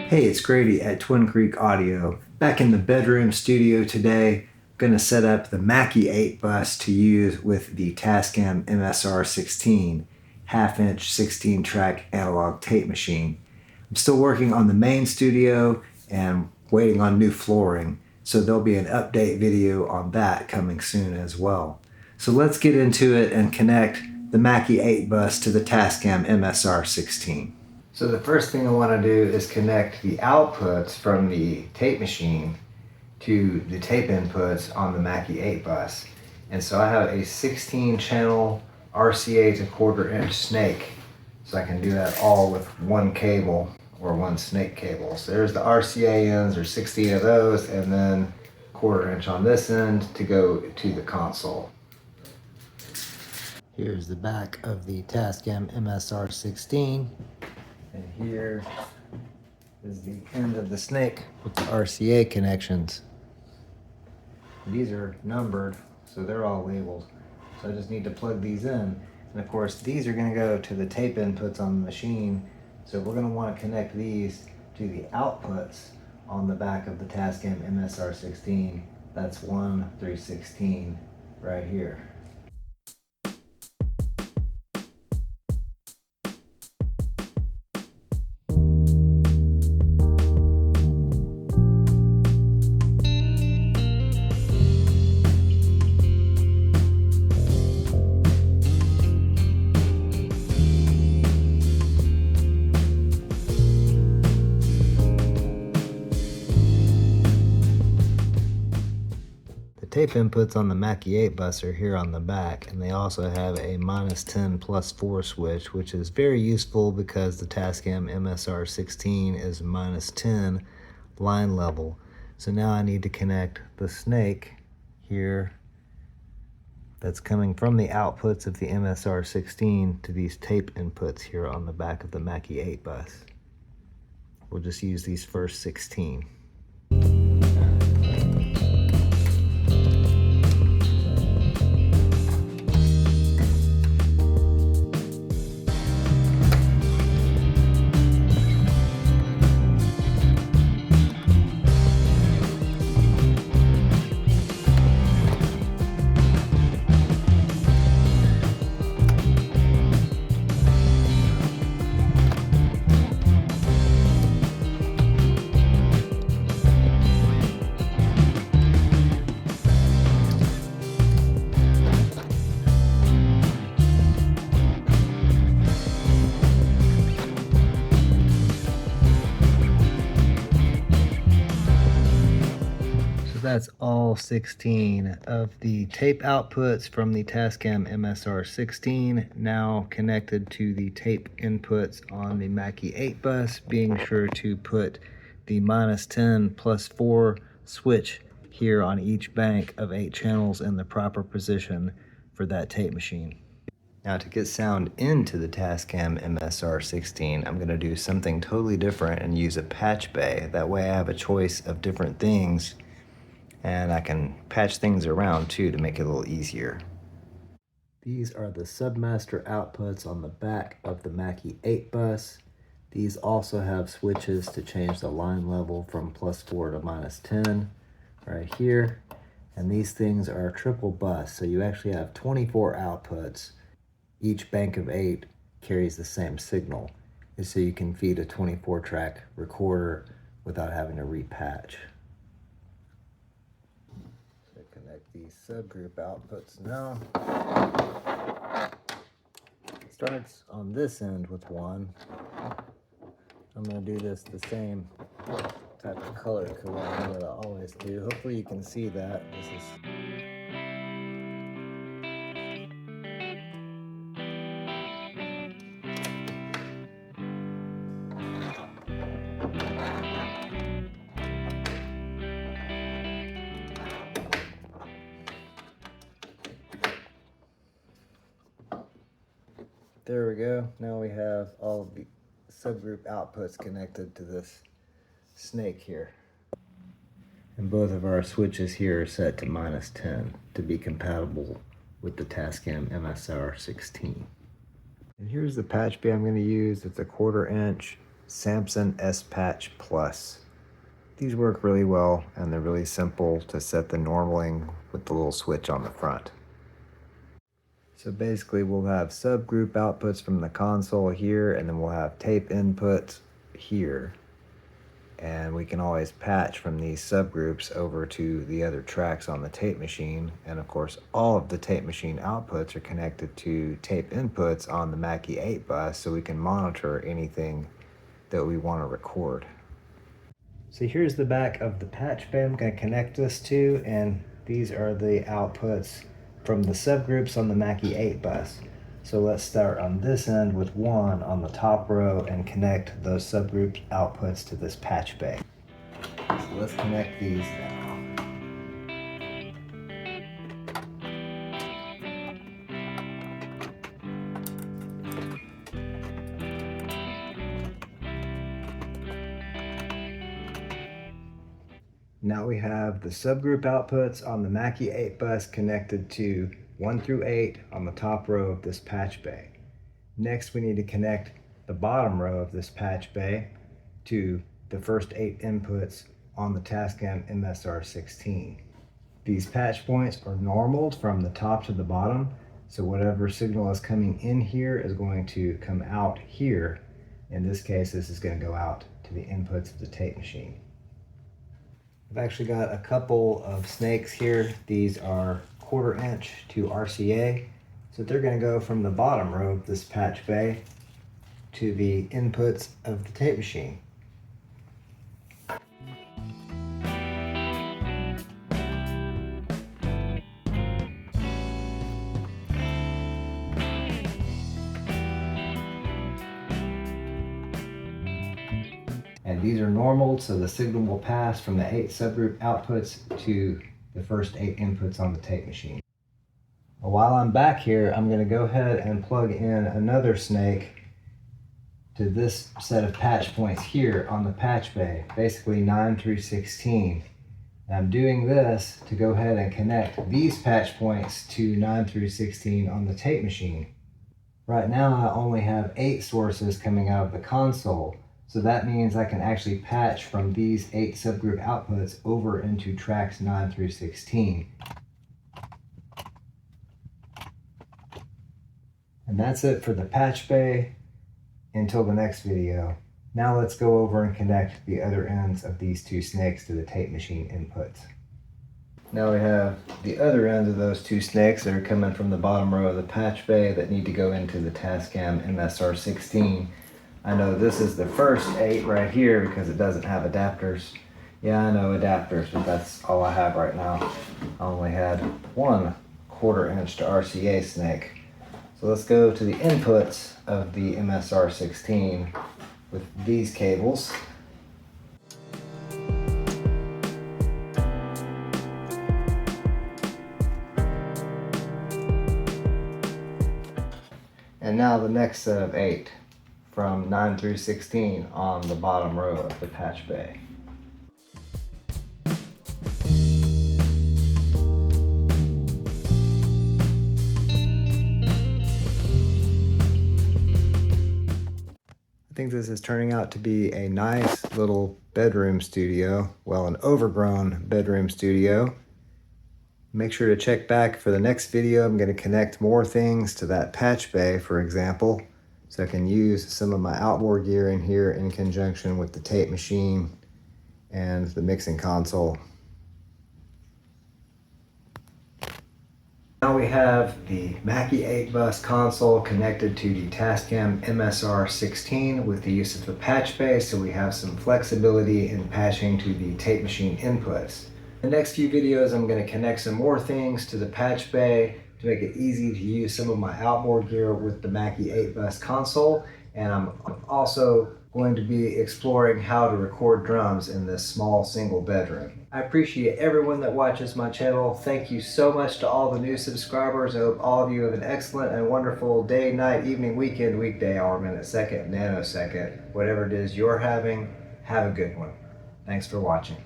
Hey, it's Grady at Twin Creek Audio. Back in the bedroom studio today, I'm going to set up the Mackie 8 bus to use with the Tascam MSR-16 half-inch 16-track analog tape machine. I'm still working on the main studio and waiting on new flooring, so there'll be an update video on that coming soon as well. So let's get into it and connect the Mackie 8 bus to the Tascam MSR-16. So the first thing I want to do is connect the outputs from the tape machine to the tape inputs on the Mackie 8 bus. And so I have a 16 channel RCA to 1/4 inch snake. So I can do that all with one cable or one snake cable. So there's the RCA ends, there's 16 of those, and then 1/4 inch on this end to go to the console. Here's the back of the Tascam MSR-16. And here is the end of the snake with the RCA connections. These are numbered, so they're all labeled. So I just need to plug these in. And of course, these are going to go to the tape inputs on the machine. So we're going to want to connect these to the outputs on the back of the Tascam MSR-16. That's 1 through 16 right here. Tape inputs on the Mackie 8 bus are here on the back, and they also have a -10 +4 switch, which is very useful because the Tascam MSR-16 is -10 line level. So now I need to connect the snake here that's coming from the outputs of the MSR-16 to these tape inputs here on the back of the Mackie 8 bus. We'll just use these first 16. That's all 16 of the tape outputs from the Tascam MSR-16 now connected to the tape inputs on the Mackie 8 bus, being sure to put the -10 +4 switch here on each bank of 8 channels in the proper position for that tape machine. Now to get sound into the Tascam MSR-16, I'm going to do something totally different and use a patch bay. That way I have a choice of different things, and I can patch things around too to make it a little easier. These are the submaster outputs on the back of the Mackie 8 bus. These also have switches to change the line level from +4 to -10 right here. And these things are a triple bus, so you actually have 24 outputs. Each bank of 8 carries the same signal, so you can feed a 24-track recorder without having to repatch. Connect these subgroup outputs now. It starts on this end with 1. I'm going to do this the same type of color coding that I always do. Hopefully you can see that. This is There we go. Now we have all of the subgroup outputs connected to this snake here. And both of our switches here are set to -10 to be compatible with the Tascam MSR-16. And here's the patch bay I'm going to use. It's a 1/4 inch Samson S-Patch Plus. These work really well and they're really simple to set the normaling with the little switch on the front. So basically we'll have subgroup outputs from the console here, and then we'll have tape inputs here. And we can always patch from these subgroups over to the other tracks on the tape machine. And of course, all of the tape machine outputs are connected to tape inputs on the Mackie 8 bus, so we can monitor anything that we want to record. So here's the back of the patch bay I'm going to connect this to, and these are the outputs from the subgroups on the Mackie 8 bus. So let's start on this end with one on the top row and connect those subgroup outputs to this patch bay. So let's connect these now. Now we have the subgroup outputs on the Mackie 8 bus connected to 1 through 8 on the top row of this patch bay. Next, we need to connect the bottom row of this patch bay to the first 8 inputs on the Tascam MSR-16. These patch points are normaled from the top to the bottom, so whatever signal is coming in here is going to come out here. In this case, this is going to go out to the inputs of the tape machine. I've actually got a couple of snakes here. These are 1/4 inch to RCA. So they're going to go from the bottom row of this patch bay to the inputs of the tape machine. And these are normaled, so the signal will pass from the 8 subgroup outputs to the first 8 inputs on the tape machine. While I'm back here, I'm going to go ahead and plug in another snake to this set of patch points here on the patch bay, basically 9 through 16. And I'm doing this to go ahead and connect these patch points to 9 through 16 on the tape machine. Right now I only have 8 sources coming out of the console. So that means I can actually patch from these 8 subgroup outputs over into tracks 9 through 16. And that's it for the patch bay until the next video. Now let's go over and connect the other ends of these 2 snakes to the tape machine inputs. Now we have the other ends of those 2 snakes that are coming from the bottom row of the patch bay that need to go into the Tascam MSR-16. I know this is the first 8 right here because it doesn't have adapters. Yeah, I know adapters, but that's all I have right now. I only had 1 1/4 inch to RCA snake. So let's go to the inputs of the MSR-16 with these cables. And now the next set of 8. From 9 through 16 on the bottom row of the patch bay. I think this is turning out to be a nice little bedroom studio, well, an overgrown bedroom studio. Make sure to check back for the next video. I'm going to connect more things to that patch bay, for example. So I can use some of my outboard gear in here in conjunction with the tape machine and the mixing console. Now we have the Mackie 8 bus console connected to the Tascam MSR-16 with the use of the patch bay, so we have some flexibility in patching to the tape machine inputs. In the next few videos I'm going to connect some more things to the patch bay to make it easy to use some of my outboard gear with the Mackie 8 bus console, and I'm also going to be exploring how to record drums in this small single bedroom. I appreciate everyone that watches my channel. Thank you so much to all the new subscribers. I hope all of you have an excellent and wonderful day, night, evening, weekend, weekday, hour, minute, second, nanosecond. Whatever it is you're having, have a good one. Thanks for watching.